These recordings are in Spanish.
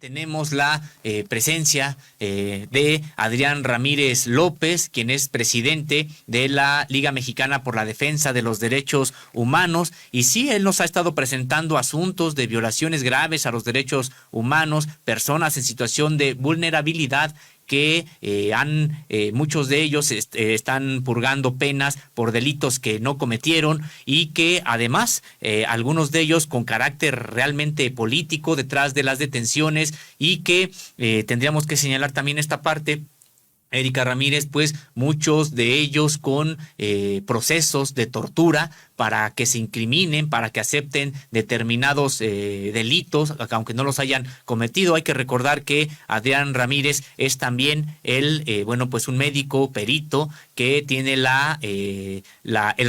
Tenemos la presencia de Adrián Ramírez López, quien es presidente de la Liga Mexicana por la Defensa de los Derechos Humanos. Y sí, él nos ha estado presentando asuntos de violaciones graves a los derechos humanos, personas en situación de vulnerabilidad que muchos de ellos están purgando penas por delitos que no cometieron y que además algunos de ellos con carácter realmente político detrás de las detenciones y que tendríamos que señalar también esta parte. Erika Ramírez, pues muchos de ellos con procesos de tortura para que se incriminen, para que acepten determinados delitos, aunque no los hayan cometido. Hay que recordar que Adrián Ramírez es también pues un médico perito que tiene el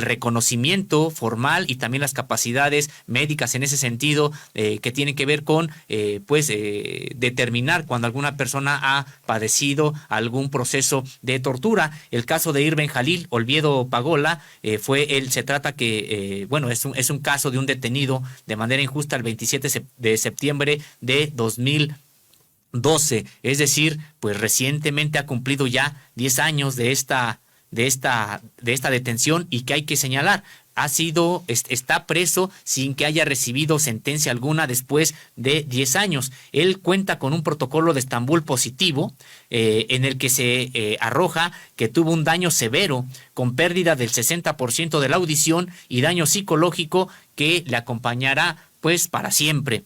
reconocimiento formal y también las capacidades médicas en ese sentido que tienen que ver con determinar cuando alguna persona ha padecido algún proceso de tortura. El caso de Irving Jalil Oviedo Pagola se trata que es un caso de un detenido de manera injusta el 27 de septiembre de 2012, es decir, pues recientemente ha cumplido ya 10 años de esta detención y que hay que señalar. Está preso sin que haya recibido sentencia alguna después de 10 años. Él cuenta con un protocolo de Estambul positivo en el que se arroja que tuvo un daño severo con pérdida del 60% de la audición y daño psicológico que le acompañará pues para siempre.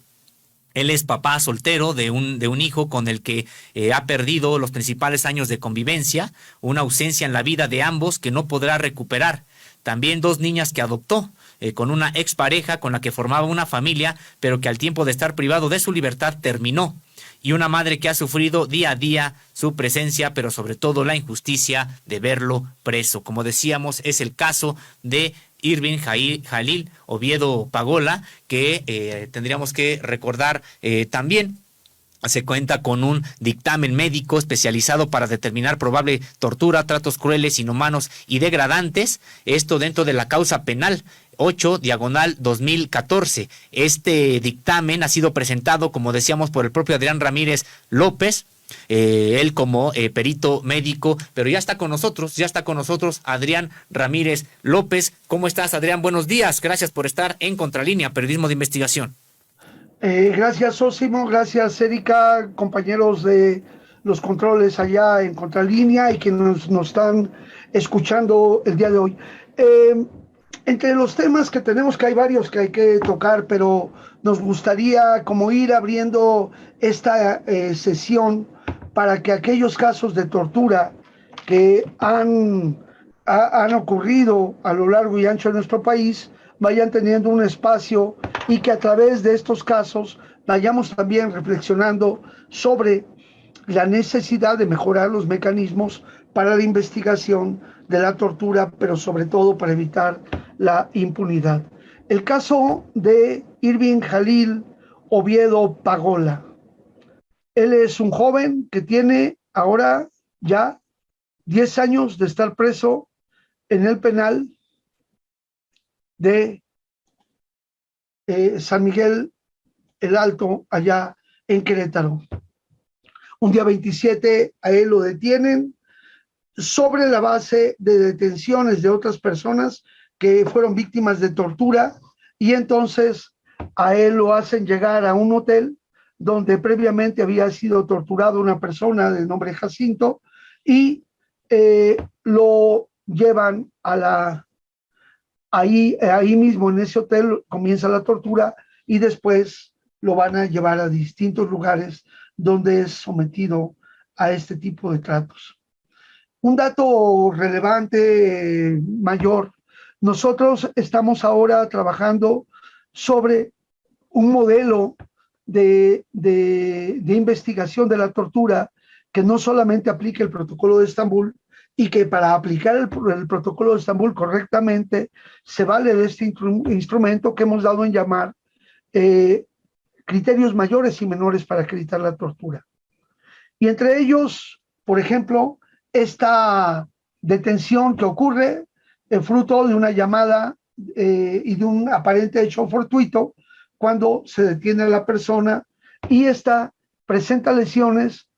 Él es papá soltero de un hijo con el que ha perdido los principales años de convivencia, una ausencia en la vida de ambos que no podrá recuperar. También 2 niñas que adoptó con una expareja con la que formaba una familia, pero que al tiempo de estar privado de su libertad terminó. Y una madre que ha sufrido día a día su presencia, pero sobre todo la injusticia de verlo preso. Como decíamos, es el caso de Irving Jalil Oviedo Pagola, que tendríamos que recordar también. Se cuenta con un dictamen médico especializado para determinar probable tortura, tratos crueles, inhumanos y degradantes, esto dentro de la causa penal 8/2014. Este dictamen ha sido presentado, como decíamos, por el propio Adrián Ramírez López, él como perito médico, pero ya está con nosotros Adrián Ramírez López. ¿Cómo estás, Adrián? Buenos días, gracias por estar en Contralínea, Periodismo de Investigación. Gracias, Osimo, gracias, Erika, compañeros de los controles allá en Contralínea y que nos están escuchando el día de hoy. Entre los temas que tenemos, que hay varios que hay que tocar, pero nos gustaría como ir abriendo esta sesión para que aquellos casos de tortura que han ocurrido a lo largo y ancho de nuestro país vayan teniendo un espacio y que a través de estos casos vayamos también reflexionando sobre la necesidad de mejorar los mecanismos para la investigación de la tortura, pero sobre todo para evitar la impunidad. El caso de Irving Jalil Oviedo Pagola. Él es un joven que tiene ahora ya 10 años de estar preso en el penal de San Miguel el Alto, allá en Querétaro. Un día 27 a él lo detienen sobre la base de detenciones de otras personas que fueron víctimas de tortura y entonces a él lo hacen llegar a un hotel donde previamente había sido torturado una persona de nombre Jacinto y lo llevan a ahí mismo en ese hotel comienza la tortura y después lo van a llevar a distintos lugares donde es sometido a este tipo de tratos. Un dato relevante mayor, nosotros estamos ahora trabajando sobre un modelo de investigación de la tortura que no solamente aplique el protocolo de Estambul, y que para aplicar el protocolo de Estambul correctamente se vale de este instrumento que hemos dado en llamar criterios mayores y menores para acreditar la tortura. Y entre ellos, por ejemplo, esta detención que ocurre fruto de una llamada y de un aparente hecho fortuito cuando se detiene a la persona y esta presenta lesiones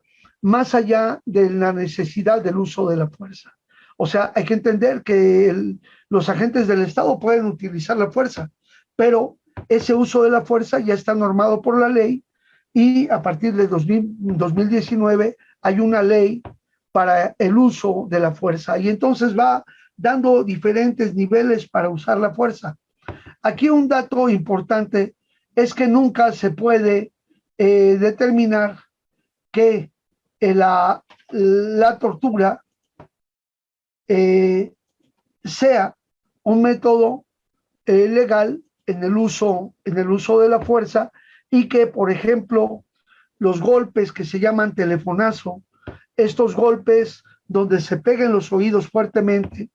más allá de la necesidad del uso de la fuerza. O sea, hay que entender que los agentes del Estado pueden utilizar la fuerza, pero ese uso de la fuerza ya está normado por la ley y a partir de 2019 hay una ley para el uso de la fuerza y entonces va dando diferentes niveles para usar la fuerza. Aquí un dato importante es que nunca se puede determinar que la tortura sea un método legal en el uso de la fuerza y que, por ejemplo, los golpes que se llaman telefonazo, estos golpes donde se pegan los oídos fuertemente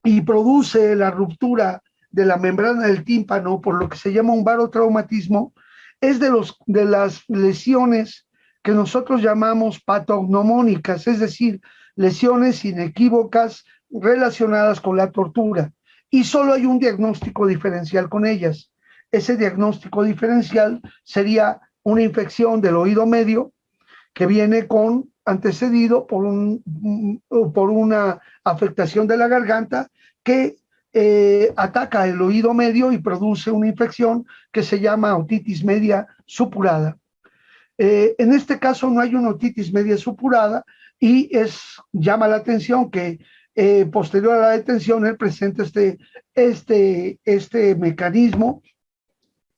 y produce la ruptura de la membrana del tímpano por lo que se llama un barotraumatismo, es de las lesiones que nosotros llamamos patognomónicas, es decir, lesiones inequívocas relacionadas con la tortura. Y solo hay un diagnóstico diferencial con ellas. Ese diagnóstico diferencial sería una infección del oído medio que viene antecedido por una afectación de la garganta que ataca el oído medio y produce una infección que se llama otitis media supurada. En este caso no hay una otitis media supurada y llama la atención que posterior a la detención él presenta este mecanismo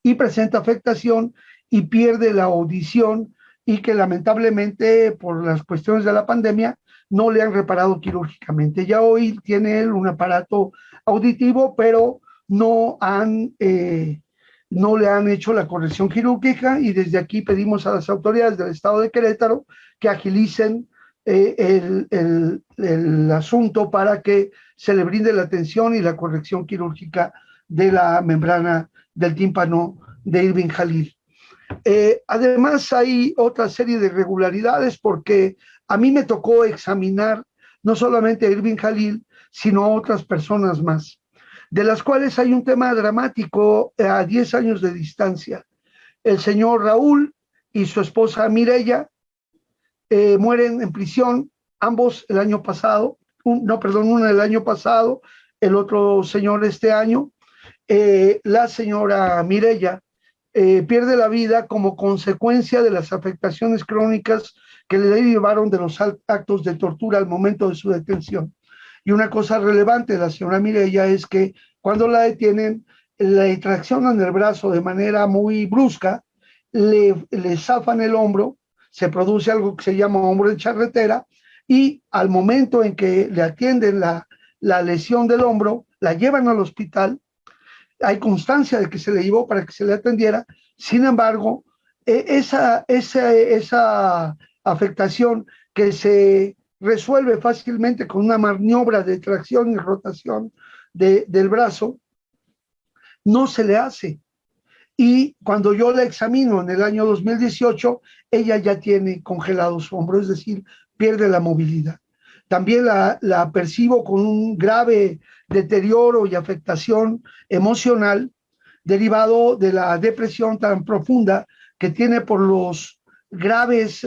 y presenta afectación y pierde la audición y que lamentablemente por las cuestiones de la pandemia no le han reparado quirúrgicamente. Ya hoy tiene él un aparato auditivo, pero no le han hecho la corrección quirúrgica y desde aquí pedimos a las autoridades del estado de Querétaro que agilicen el asunto para que se le brinde la atención y la corrección quirúrgica de la membrana del tímpano de Irving Jalil. Además hay otra serie de irregularidades porque a mí me tocó examinar no solamente a Irving Jalil, sino a otras personas más, de las cuales hay un tema dramático a 10 años de distancia. El señor Raúl y su esposa Mireya mueren en prisión, ambos el año pasado, uno el año pasado, el otro señor este año. La señora Mireya pierde la vida como consecuencia de las afectaciones crónicas que le derivaron de los actos de tortura al momento de su detención. Y una cosa relevante de la señora Mireya es que cuando la detienen, le traccionan el brazo de manera muy brusca, le zafan el hombro, se produce algo que se llama hombro de charretera y al momento en que le atienden la lesión del hombro, la llevan al hospital. Hay constancia de que se le llevó para que se le atendiera. Sin embargo, esa afectación que se resuelve fácilmente con una maniobra de tracción y rotación del brazo, no se le hace. Y cuando yo la examino en el año 2018, ella ya tiene congelado su hombro, es decir, pierde la movilidad. También la percibo con un grave deterioro y afectación emocional derivado de la depresión tan profunda que tiene por los graves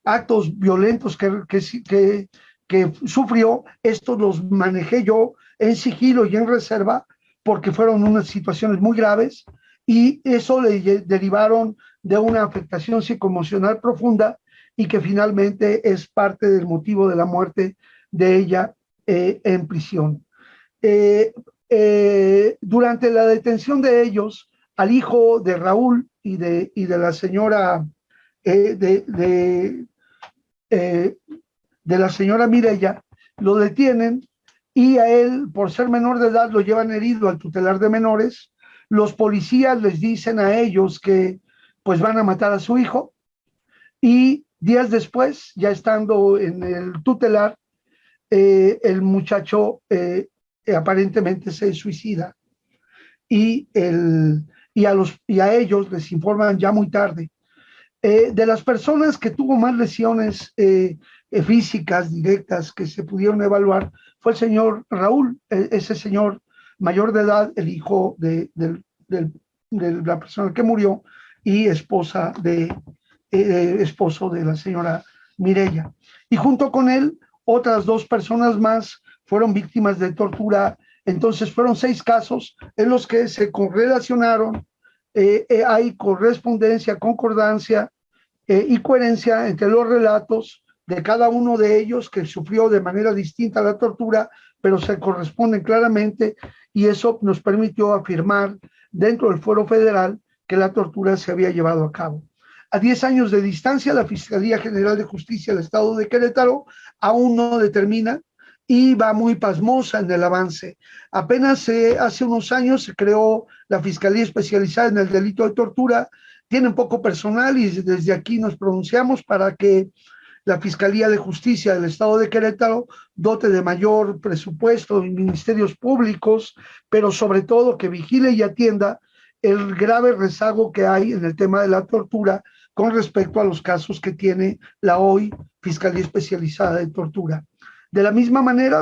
actos violentos que sufrió. Estos los manejé yo en sigilo y en reserva porque fueron unas situaciones muy graves y eso le derivaron de una afectación psicoemocional profunda y que finalmente es parte del motivo de la muerte de ella en prisión. Durante la detención de ellos, al hijo de Raúl y de la señora de la señora Mireya, lo detienen y a él, por ser menor de edad, lo llevan herido al tutelar de menores. Los policías les dicen a ellos que pues van a matar a su hijo y días después, ya estando en el tutelar, el muchacho aparentemente se suicida y a ellos les informan ya muy tarde. De las personas que tuvo más lesiones físicas directas que se pudieron evaluar fue el señor Raúl, ese señor mayor de edad, el hijo de la persona que murió y esposa de esposo de la señora Mireya. Y junto con él, otras 2 personas más fueron víctimas de tortura. Entonces fueron 6 casos en los que se correlacionaron, hay correspondencia, concordancia y coherencia entre los relatos de cada uno de ellos que sufrió de manera distinta la tortura, pero se corresponden claramente, y eso nos permitió afirmar dentro del fuero federal que la tortura se había llevado a cabo. A 10 años de distancia, la Fiscalía General de Justicia del Estado de Querétaro aún no determina y va muy pasmosa en el avance. Apenas hace unos años se creó la Fiscalía Especializada en el Delito de Tortura. Tienen poco personal y desde aquí nos pronunciamos para que la Fiscalía de Justicia del Estado de Querétaro dote de mayor presupuesto en ministerios públicos, pero sobre todo que vigile y atienda el grave rezago que hay en el tema de la tortura con respecto a los casos que tiene la hoy Fiscalía Especializada de Tortura. De la misma manera,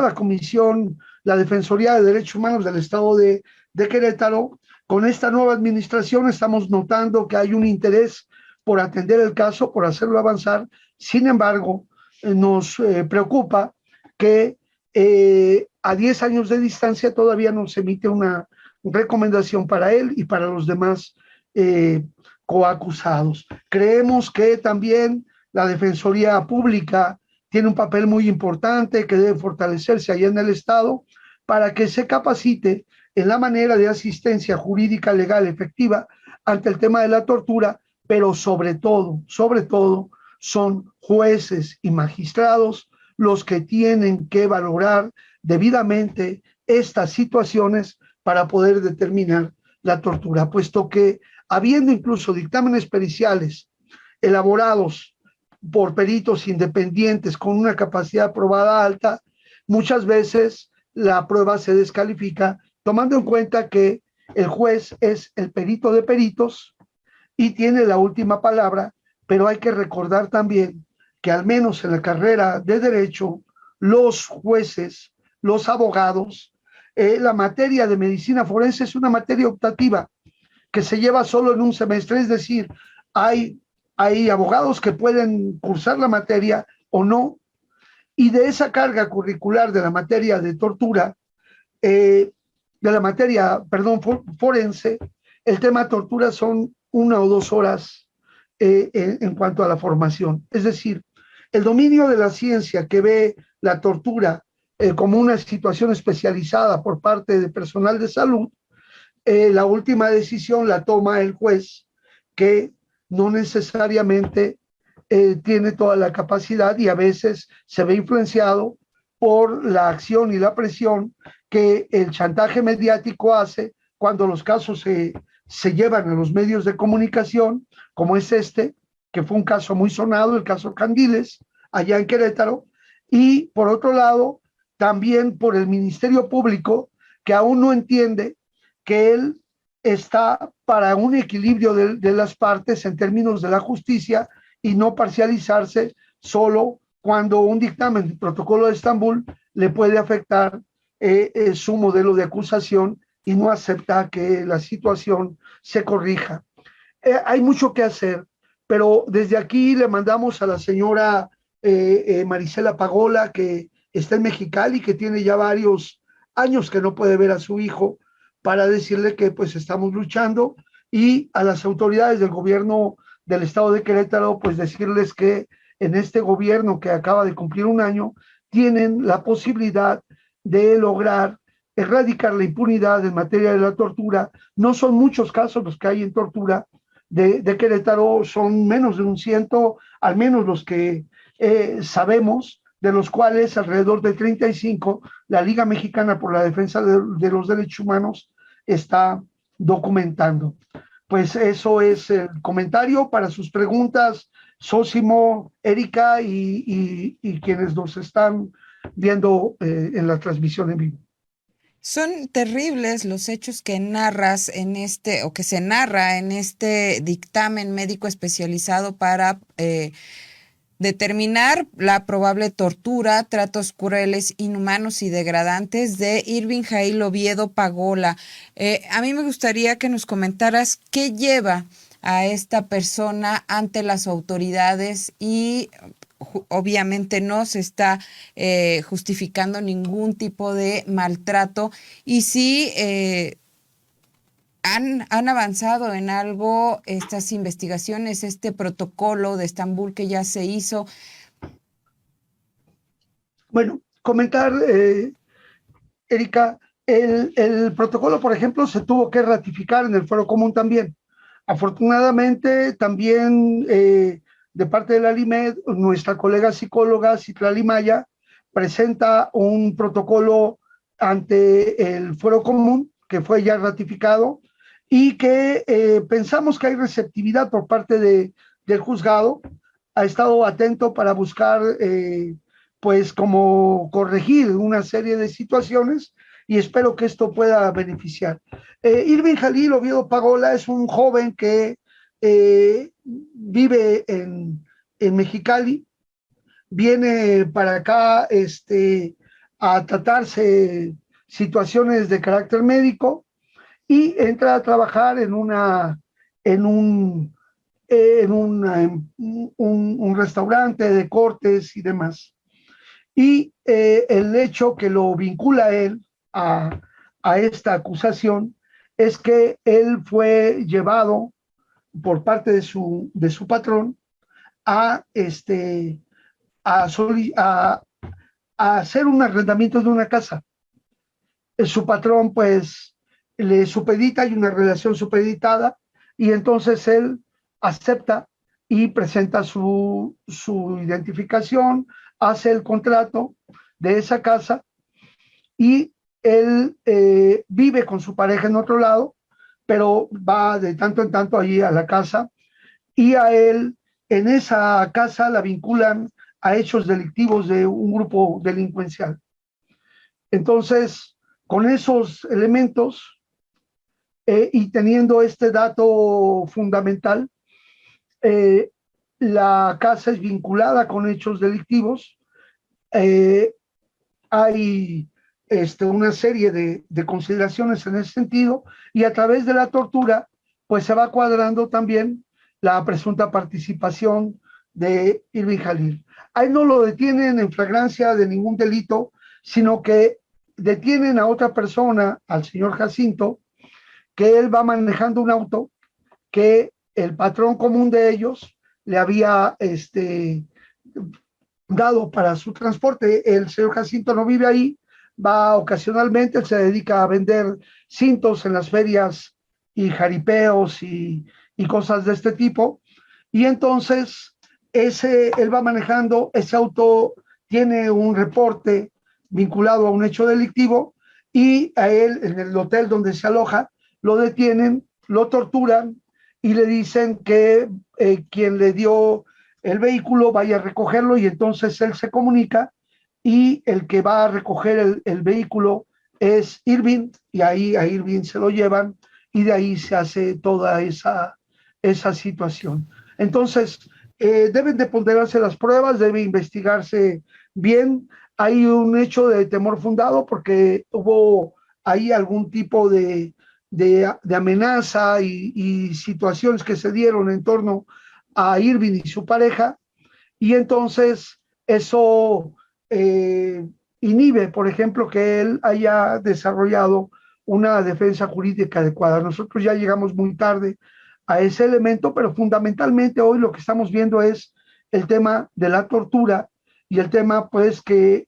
la Defensoría de Derechos Humanos del Estado de Querétaro, con esta nueva administración estamos notando que hay un interés por atender el caso, por hacerlo avanzar. Sin embargo, nos preocupa que a 10 años de distancia todavía no se emite una recomendación para él y para los demás coacusados. Creemos que también la Defensoría Pública tiene un papel muy importante que debe fortalecerse allá en el Estado para que se capacite en la manera de asistencia jurídica legal efectiva ante el tema de la tortura, pero sobre todo, son jueces y magistrados los que tienen que valorar debidamente estas situaciones para poder determinar la tortura, puesto que habiendo incluso dictámenes periciales elaborados por peritos independientes con una capacidad probada alta, muchas veces la prueba se descalifica tomando en cuenta que el juez es el perito de peritos y tiene la última palabra, pero hay que recordar también que al menos en la carrera de derecho, los jueces, los abogados, la materia de medicina forense es una materia optativa que se lleva solo en un semestre, es decir, hay abogados que pueden cursar la materia o no, y de esa carga curricular de la materia de tortura, forense, el tema tortura son 1 o 2 horas en cuanto a la formación. Es decir, el dominio de la ciencia que ve la tortura como una situación especializada por parte de personal de salud, la última decisión la toma el juez, que no necesariamente tiene toda la capacidad y a veces se ve influenciado por la acción y la presión que el chantaje mediático hace cuando los casos se llevan a los medios de comunicación, como es este, que fue un caso muy sonado, el caso Candiles, allá en Querétaro, y por otro lado, también por el Ministerio Público, que aún no entiende que él está para un equilibrio de las partes en términos de la justicia y no parcializarse solo cuando un dictamen del protocolo de Estambul le puede afectar su modelo de acusación y no acepta que la situación se corrija. Hay mucho que hacer, pero desde aquí le mandamos a la señora Marisela Pagola, que está en Mexicali, que tiene ya varios años que no puede ver a su hijo, para decirle que pues estamos luchando, y a las autoridades del gobierno del estado de Querétaro, pues decirles que en este gobierno que acaba de cumplir un año, tienen la posibilidad de lograr erradicar la impunidad en materia de la tortura. No son muchos casos los que hay en tortura de Querétaro, son menos de un 100, al menos los que sabemos, de los cuales alrededor de 35 la Liga Mexicana por la Defensa de los Derechos Humanos está documentando. Pues eso es el comentario. Para sus preguntas, Sósimo, Erika y quienes nos están viendo en la transmisión en vivo. Son terribles los hechos que narras o que se narra en este dictamen médico especializado para determinar la probable tortura, tratos crueles, inhumanos y degradantes de Irving Jail Oviedo Pagola. A mí me gustaría que nos comentaras qué lleva a esta persona ante las autoridades y obviamente no se está justificando ningún tipo de maltrato. Y sí, han avanzado en algo estas investigaciones, este protocolo de Estambul que ya se hizo. Bueno, comentar, Erika, el protocolo, por ejemplo, se tuvo que ratificar en el Foro Común también. Afortunadamente, también de parte de la LIMED, nuestra colega psicóloga Citlali Maya presenta un protocolo ante el Foro Común, que fue ya ratificado, y que pensamos que hay receptividad por parte del juzgado. Ha estado atento para buscar pues como corregir una serie de situaciones y espero que esto pueda beneficiar. Irving Jalil Oviedo Pagola es un joven que vive en Mexicali, viene para acá a tratarse situaciones de carácter médico y entra a trabajar en un restaurante de cortes y demás. Y el hecho que lo vincula a él a esta acusación es que él fue llevado por parte de su patrón a, a, a, a hacer un arrendamiento de una casa. Su patrón pues le supedita, hay una relación supeditada y entonces él acepta y presenta su identificación, hace el contrato de esa casa y él vive con su pareja en otro lado, pero va de tanto en tanto allí a la casa y a él en esa casa la vinculan a hechos delictivos de un grupo delincuencial. Entonces, con esos elementos y teniendo este dato fundamental, la casa es vinculada con hechos delictivos. Hay una serie de consideraciones en ese sentido y a través de la tortura, pues se va cuadrando también la presunta participación de Irving Jalil. Ahí no lo detienen en flagrancia de ningún delito, sino que detienen a otra persona, al señor Jacinto, que él va manejando un auto que el patrón común de ellos le había dado para su transporte. El señor Jacinto no vive ahí, va ocasionalmente, él se dedica a vender cintos en las ferias y jaripeos y cosas de este tipo. Y entonces él va manejando, ese auto tiene un reporte vinculado a un hecho delictivo y a él en el hotel donde se aloja lo detienen, lo torturan y le dicen que quien le dio el vehículo vaya a recogerlo y entonces él se comunica y el que va a recoger el vehículo es Irving y ahí a Irving se lo llevan y de ahí se hace toda esa situación. Entonces, deben de ponderarse las pruebas, debe investigarse bien. Hay un hecho de temor fundado porque hubo ahí algún tipo de amenaza y situaciones que se dieron en torno a Irving y su pareja, y entonces eso inhibe, por ejemplo, que él haya desarrollado una defensa jurídica adecuada. Nosotros ya llegamos muy tarde a ese elemento, pero fundamentalmente hoy lo que estamos viendo es el tema de la tortura y el tema pues que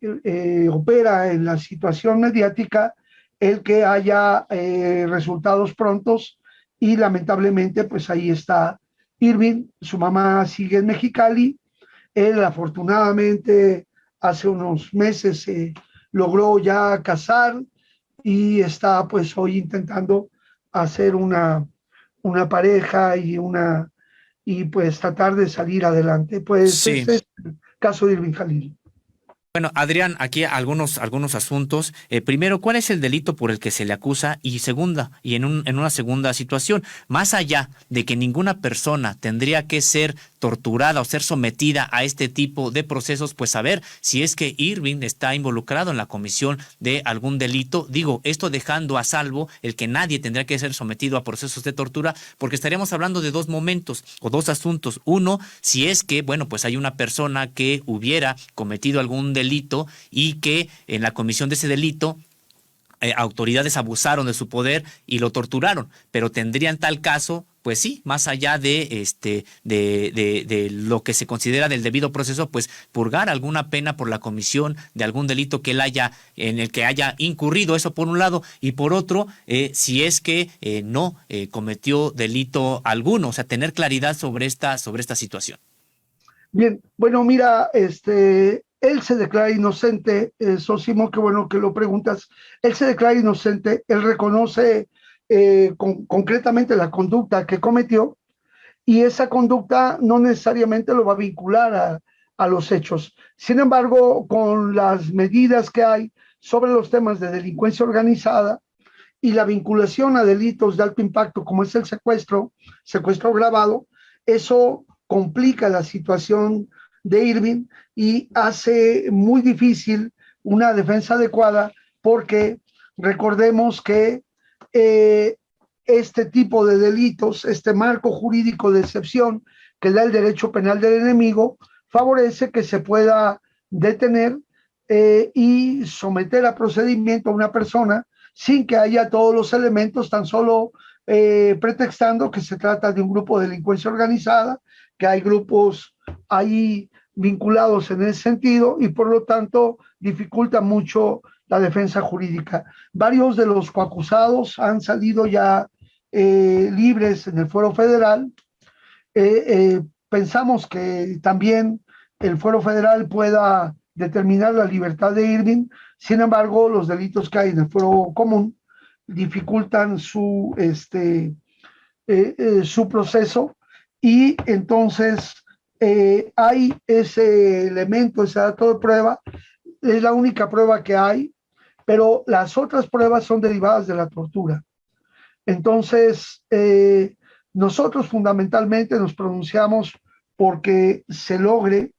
opera en la situación mediática el que haya resultados prontos y lamentablemente pues ahí está Irving, su mamá sigue en Mexicali, él afortunadamente hace unos meses se logró ya casar y está pues hoy intentando hacer una pareja y pues tratar de salir adelante. Pues Sí. ese es el caso de Irving Jalil. Bueno, Adrián, aquí algunos asuntos. Primero, ¿cuál es el delito por el que se le acusa? Y segunda, y en una segunda situación, más allá de que ninguna persona tendría que ser torturada o ser sometida a este tipo de procesos, pues saber si es que Irving está involucrado en la comisión de algún delito. Digo, esto dejando a salvo el que nadie tendría que ser sometido a procesos de tortura, porque estaríamos hablando de dos momentos o dos asuntos. Uno, si es que, bueno, pues hay una persona que hubiera cometido algún delito y que en la comisión de ese delito autoridades abusaron de su poder y lo torturaron, pero tendría en tal caso, pues sí, más allá de lo que se considera del debido proceso, pues purgar alguna pena por la comisión de algún delito que él en el que haya incurrido, eso por un lado, y por otro, si es que no cometió delito alguno, o sea, tener claridad sobre esta situación. Bien, bueno, mira, él se declara inocente, Sosimo, qué bueno que lo preguntas. Él se declara inocente, él reconoce concretamente la conducta que cometió y esa conducta no necesariamente lo va a vincular a los hechos. Sin embargo, con las medidas que hay sobre los temas de delincuencia organizada y la vinculación a delitos de alto impacto como es el secuestro agravado, eso complica la situación de Irving y hace muy difícil una defensa adecuada porque recordemos que este tipo de delitos, este marco jurídico de excepción que da el derecho penal del enemigo, favorece que se pueda detener y someter a procedimiento a una persona sin que haya todos los elementos, tan solo pretextando que se trata de un grupo de delincuencia organizada, que hay grupos ahí vinculados en ese sentido y por lo tanto dificulta mucho la defensa jurídica. Varios de los coacusados han salido ya libres en el fuero federal. Pensamos que también el fuero federal pueda determinar la libertad de Irving. Sin embargo, los delitos que hay en el fuero común dificultan su proceso y entonces hay ese elemento, ese dato de prueba, es la única prueba que hay, pero las otras pruebas son derivadas de la tortura. Entonces, nosotros fundamentalmente nos pronunciamos porque se logre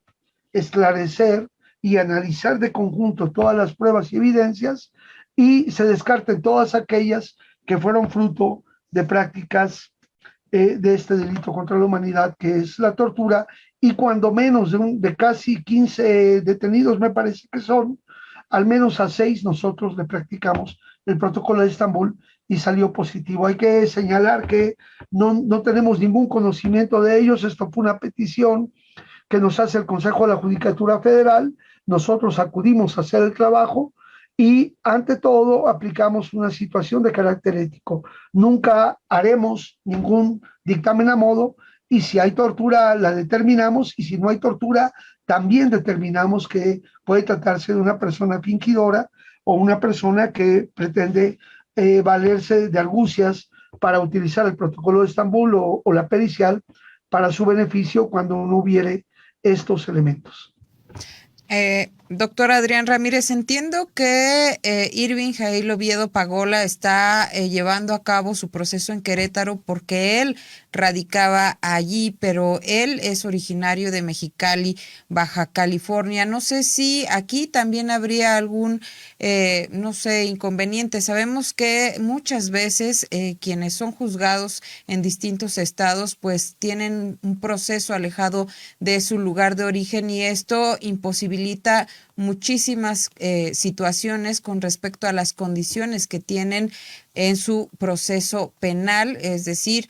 esclarecer y analizar de conjunto todas las pruebas y evidencias y se descarten todas aquellas que fueron fruto de prácticas de este delito contra la humanidad, que es la tortura, y cuando menos de casi 15 detenidos, me parece que son, al menos a 6 nosotros le practicamos el protocolo de Estambul y salió positivo. Hay que señalar que no tenemos ningún conocimiento de ellos, esto fue una petición que nos hace el Consejo de la Judicatura Federal, nosotros acudimos a hacer el trabajo y ante todo aplicamos una situación de carácter ético. Nunca haremos ningún dictamen a modo y si hay tortura la determinamos y si no hay tortura también determinamos que puede tratarse de una persona fingidora o una persona que pretende valerse de argucias para utilizar el protocolo de Estambul o la pericial para su beneficio cuando no hubiere estos elementos. Doctor Adrián Ramírez, entiendo que Irving Jail Oviedo Pagola está llevando a cabo su proceso en Querétaro porque él radicaba allí, pero él es originario de Mexicali, Baja California. No sé si aquí también habría algún, no sé, inconveniente. Sabemos que muchas veces quienes son juzgados en distintos estados, pues tienen un proceso alejado de su lugar de origen y esto imposibilita muchísimas situaciones con respecto a las condiciones que tienen en su proceso penal, es decir,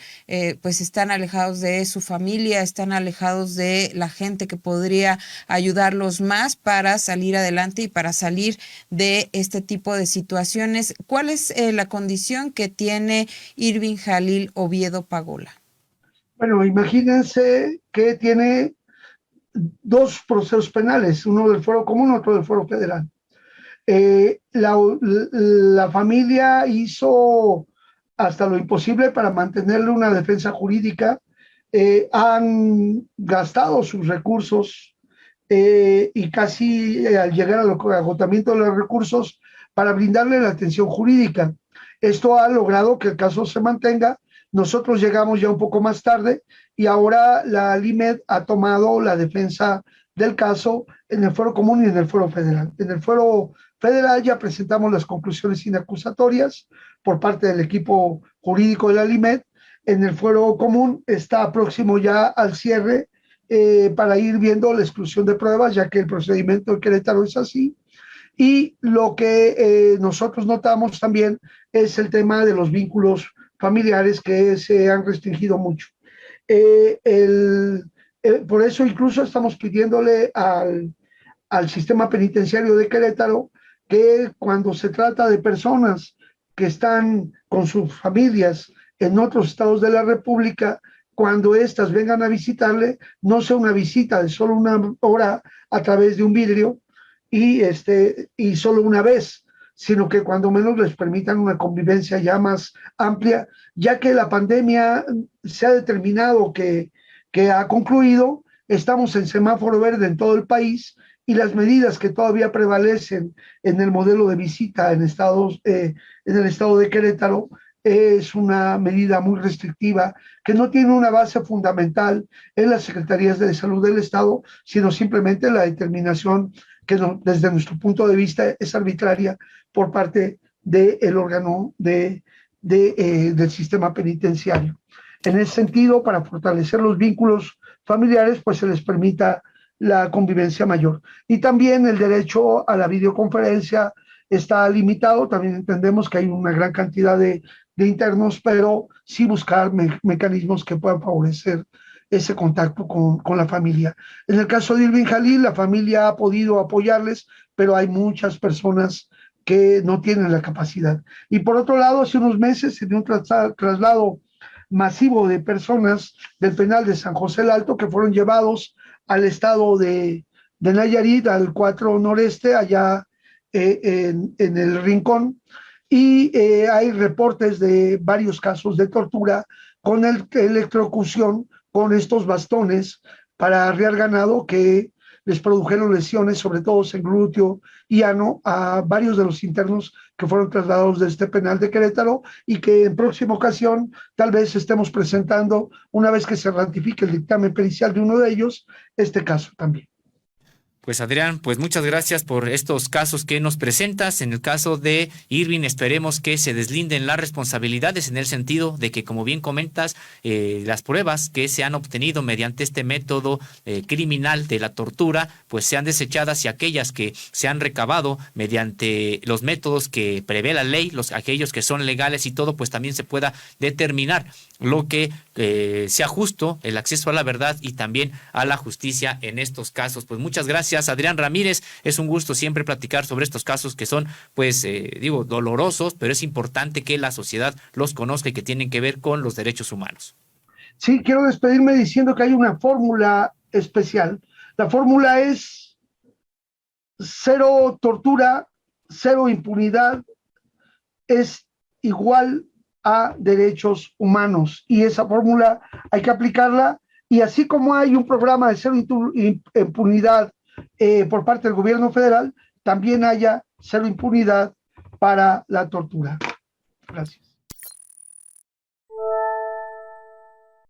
pues están alejados de su familia, están alejados de la gente que podría ayudarlos más para salir adelante y para salir de este tipo de situaciones. ¿Cuál es la condición que tiene Irving Jail Oviedo Pagola? Bueno, imagínense que tiene dos procesos penales, uno del fuero común, otro del fuero federal. La familia hizo hasta lo imposible para mantenerle una defensa jurídica, han gastado sus recursos y casi al llegar al agotamiento de los recursos para brindarle la atención jurídica. Esto ha logrado que el caso se mantenga. Nosotros llegamos ya un poco más tarde y ahora la LIMED ha tomado la defensa del caso en el fuero común y en el fuero federal. En el fuero federal ya presentamos las conclusiones inacusatorias por parte del equipo jurídico de la LIMED. En el fuero común está próximo ya al cierre para ir viendo la exclusión de pruebas, ya que el procedimiento de Querétaro es así. Y lo que nosotros notamos también es el tema de los vínculos familiares que se han restringido mucho. Por eso incluso estamos pidiéndole al sistema penitenciario de Querétaro que cuando se trata de personas que están con sus familias en otros estados de la República, cuando éstas vengan a visitarle, no sea una visita de solo una hora a través de un vidrio y solo una vez, sino que cuando menos les permitan una convivencia ya más amplia, ya que la pandemia se ha determinado que ha concluido, estamos en semáforo verde en todo el país y las medidas que todavía prevalecen en el modelo de visita en el estado de Querétaro es una medida muy restrictiva que no tiene una base fundamental en las secretarías de salud del estado, sino simplemente la determinación que desde nuestro punto de vista es arbitraria por parte del órgano del sistema penitenciario. En ese sentido, para fortalecer los vínculos familiares, pues se les permita la convivencia mayor. Y también el derecho a la videoconferencia está limitado. También entendemos que hay una gran cantidad de internos, pero sí buscar mecanismos que puedan favorecer ese contacto con la familia. En el caso de Irving Jalil, la familia ha podido apoyarles, pero hay muchas personas que no tienen la capacidad. Y por otro lado, hace unos meses se dio un traslado masivo de personas del penal de San José el Alto que fueron llevados al estado de Nayarit, al 4 Noreste, allá en el Rincón, y hay reportes de varios casos de tortura con electrocución con estos bastones para arriar ganado que les produjeron lesiones, sobre todo en glúteo y ano, a varios de los internos que fueron trasladados de este penal de Querétaro y que en próxima ocasión tal vez estemos presentando, una vez que se ratifique el dictamen pericial de uno de ellos, este caso también. Pues Adrián, pues muchas gracias por estos casos que nos presentas. En el caso de Irving, esperemos que se deslinden las responsabilidades en el sentido de que, como bien comentas, las pruebas que se han obtenido mediante este método criminal de la tortura, pues sean desechadas y aquellas que se han recabado mediante los métodos que prevé la ley, aquellos que son legales y todo, pues también se pueda determinar lo que sea justo, el acceso a la verdad y también a la justicia en estos casos. Pues muchas gracias, Adrián Ramírez. Es un gusto siempre platicar sobre estos casos que son, pues, dolorosos, pero es importante que la sociedad los conozca y que tienen que ver con los derechos humanos. Sí, quiero despedirme diciendo que hay una fórmula especial. La fórmula es 0 tortura, 0 impunidad, es igual a derechos humanos. Y esa fórmula hay que aplicarla. Y así como hay un programa de 0 impunidad por parte del gobierno federal, también haya 0 impunidad para la tortura. Gracias.